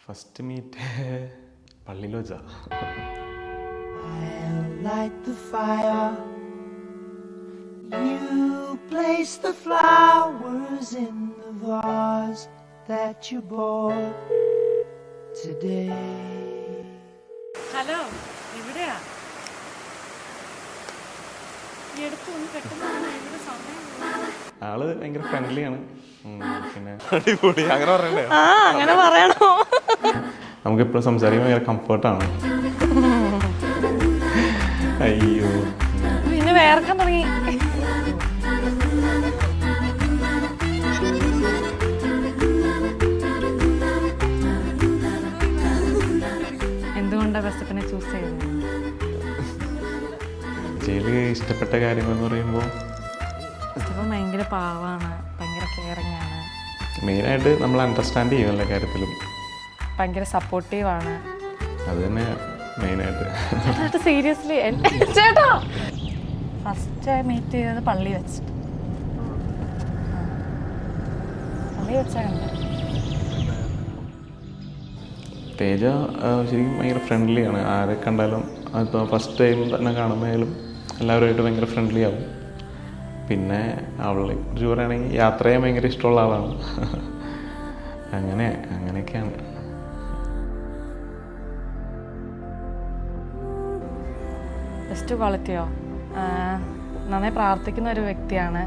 First meet പള്ളിയിൽ വെച്ചാ. I'll light the fire. You place the flowers in the vase that you bought today. Hello, എവിടെയാ? ആള് ഭയങ്കര ഫ്രണ്ട്ലിയാണ്. പിന്നെ അടിപൊളി അങ്ങനെ പറയണ്ടേ? അങ്ങനെ പറയണോ? നമുക്കിപ്പോഴും സംസാരിക്കാൻ ഭയങ്കര കംഫർട്ടാണ്. അയ്യോ, പിന്നെ വേർക്കാൻ തുടങ്ങി. എന്തുകൊണ്ടാ ബെസ്റ്റപ്പിനെ ചൂസ് ചെയ്തത്? ജയില് ഇഷ്ടപ്പെട്ട കാര്യങ്ങൾ എന്ന് പറയുമ്പോൾ ബെസ്റ്റപ്പൻ ഭയങ്കര പാവാണ്, ഭയങ്കര കെയറിങ് ആണ്. മെയിനായിട്ട് നമ്മൾ അണ്ടർസ്റ്റാൻഡ് ചെയ്യും എല്ലാ കാര്യത്തിലും. ഭയങ്കര സപ്പോർട്ടീവാണ്. അത് തന്നെ മെയിനായിട്ട്. സീരിയസ്ലി ചേട്ടാ ഫസ്റ്റ് മീറ്റ് ചെയ്തത് പള്ളി വെച്ചിട്ട്. പള്ളി വെച്ചാ കണ്ടത്. തേജ ശരിക്കും ഭയങ്കര ഫ്രണ്ട്ലിയാണ്. ആരെ കണ്ടാലും ഇപ്പോൾ ഫസ്റ്റ് ടൈം തന്നെ കാണുമ്പോഴായാലും എല്ലാവരുമായിട്ട് ഭയങ്കര ഫ്രണ്ട്ലി ആവും. പിന്നെ അവളെ കുറിച്ച് പറയുകയാണെങ്കിൽ യാത്ര ചെയ്യാൻ ഭയങ്കര ഇഷ്ടമുള്ള ആളാണ്. അങ്ങനെയൊക്കെയാണ്. ബെസ്റ്റ് ക്വാളിറ്റിയോ? നന്നായി പ്രാർത്ഥിക്കുന്ന ഒരു വ്യക്തിയാണ്.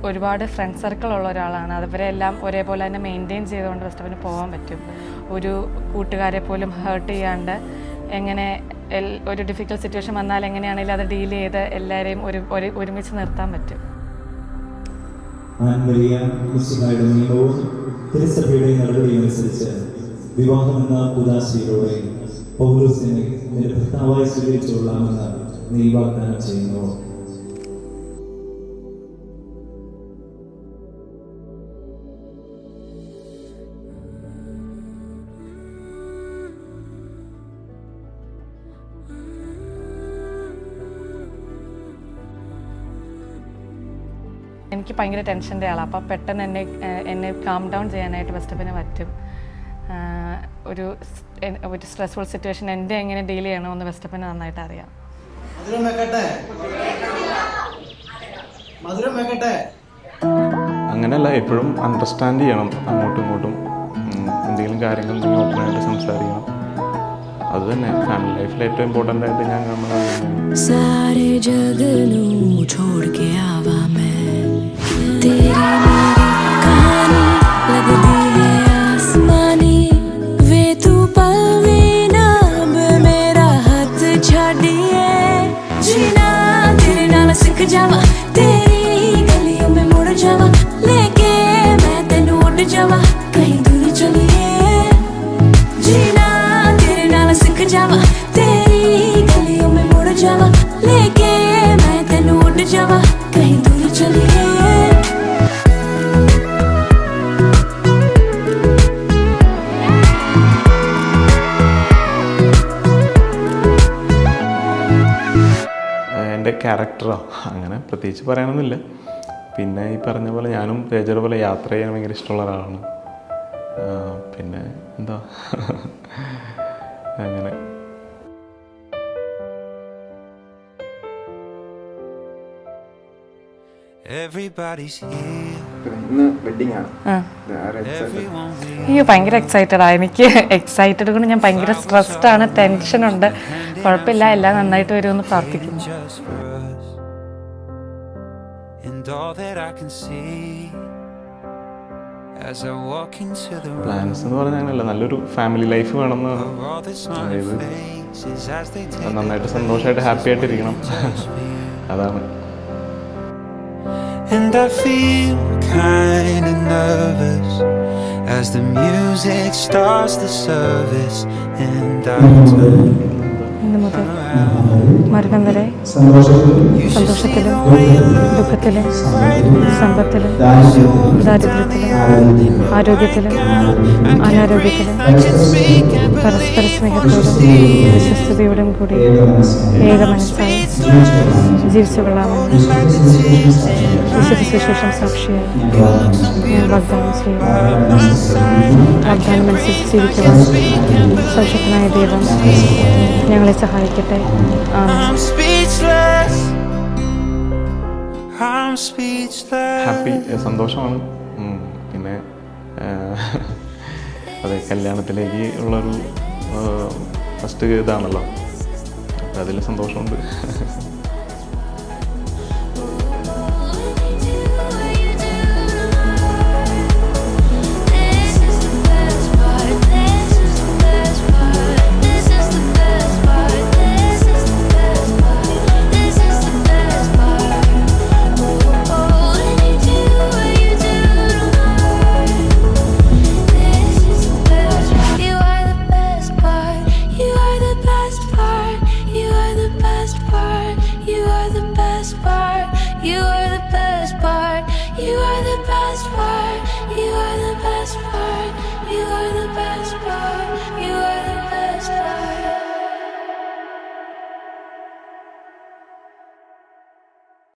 ഒരുപാട് ഫ്രണ്ട് സർക്കിൾ ഉള്ള ഒരാളാണ്. അവരെല്ലാം ഒരേപോലെ തന്നെ മെയിൻറ്റെയിൻ ചെയ്തുകൊണ്ട് ബെസ്റ്റപ്പിന് പോകാൻ പറ്റും. ഒരു കൂട്ടുകാരെ പോലും ഹേർട്ട് ചെയ്യാണ്ട് എങ്ങനെ ഒരു ഡിഫിക്കൽട്ട് സിറ്റുവേഷൻ വന്നാൽ എങ്ങനെയാണെങ്കിലും അത് ഡീൽ ചെയ്ത് എല്ലാവരെയും ഒരുമിച്ച് നിർത്താൻ പറ്റും. തിരുസഭയുടെ നടപടിയനുസരിച്ച് വിവാഹമെന്ന ഉദാശയിലൂടെ പൗലോസിനെ നിന്റെ ഭർത്താവായി സ്വീകരിച്ചുകൊള്ളാമെന്ന് നീ വാഗ്ദാനം ചെയ്യുന്നു. എനിക്ക് ഭയങ്കര ടെൻഷൻ്റെ ആളാണ്. അപ്പം പെട്ടെന്ന് എന്നെ കാം ഡൗൺ ചെയ്യാനായിട്ട് ബെസ്റ്റപ്പിന് പറ്റും. ഒരു സ്ട്രെസ്ഫുൾ സിറ്റുവേഷൻ എൻ്റെ എങ്ങനെ ഡീൽ ചെയ്യണമെന്ന് ബെസ്റ്റപ്പിന് നന്നായിട്ട് അറിയാം. അങ്ങനെയല്ല, എപ്പോഴും അണ്ടർസ്റ്റാൻഡ് ചെയ്യണം അങ്ങോട്ടും ഇങ്ങോട്ടും. എന്തെങ്കിലും കാര്യങ്ങൾ ഉണ്ടെങ്കിൽ ഓപ്പണായിട്ട് സംസാരിക്കണം. അത് തന്നെ ഫാമിലി ലൈഫിൽ ഏറ്റവും ഇമ്പോർട്ടൻ്റ് ആയിട്ട് ഞാൻ കാണുന്നത്. എൻ്റെ ക്യാരക്ടറോ അങ്ങനെ പ്രത്യേകിച്ച് പറയാനൊന്നുമില്ല. പിന്നെ ഈ പറഞ്ഞ പോലെ ഞാനും തേജയുടെ പോലെ യാത്ര ചെയ്യാൻ ഭയങ്കര ഇഷ്ടമുള്ള ഒരാളാണ്. പിന്നെ എന്താ അങ്ങനെ. അയ്യോ, ഭയങ്കര എക്സൈറ്റഡാ. എനിക്ക് എക്സൈറ്റഡ് കൊണ്ട് ഞാൻ ഭയങ്കര സ്ട്രെസ്ഡ് ആണ്, ടെൻഷനുണ്ട്. കുഴപ്പമില്ല, എല്ലാം നന്നായിട്ട് വരുമെന്ന് പ്രാർത്ഥിക്കുന്നു. പ്ലാൻസ് എന്ന് പറഞ്ഞാൽ അങ്ങനെയല്ല, നല്ലൊരു ഫാമിലി ലൈഫ് വേണമെന്നാണ്. അതായത് നന്നായിട്ട് സന്തോഷമായിട്ട് ഹാപ്പി ആയിട്ടിരിക്കണം, അതാണ്. And I feel kind of nervous as the music starts the service. And I turn മരണം വരെ സന്തോഷത്തിലും ദുഃഖത്തിലും സമ്പത്തിലും ദാരിദ്ര്യത്തിലും ആരോഗ്യത്തിലും അനാരോഗ്യത്തിലും പരസ്പര സ്നേഹത്തോടും വിശ്വസ്തയോടും കൂടി ഏക മനസ്സായി ജീവിച്ചു കൊള്ളാമെന്ന് വിശുദ്ധ സുവിശേഷം സാക്ഷിയായി ഞാൻ വാഗ്ദാനം ചെയ്യുന്നു. വാഗ്ദാനമനുസരിച്ച് ജീവിക്കുവാൻ സർവശക്തനായ ദൈവം ഞങ്ങളെ സഹായിക്കട്ടെ. ആമേൻ. I'm speechless. I'm speechless. Happy, സന്തോഷമാണ്. പിന്നെ അതെ, കല്യാണത്തിലേക്ക് ഉള്ളൊരു ഫസ്റ്റ് ഇതാണല്ലോ, അപ്പം അതിൽ സന്തോഷമുണ്ട്.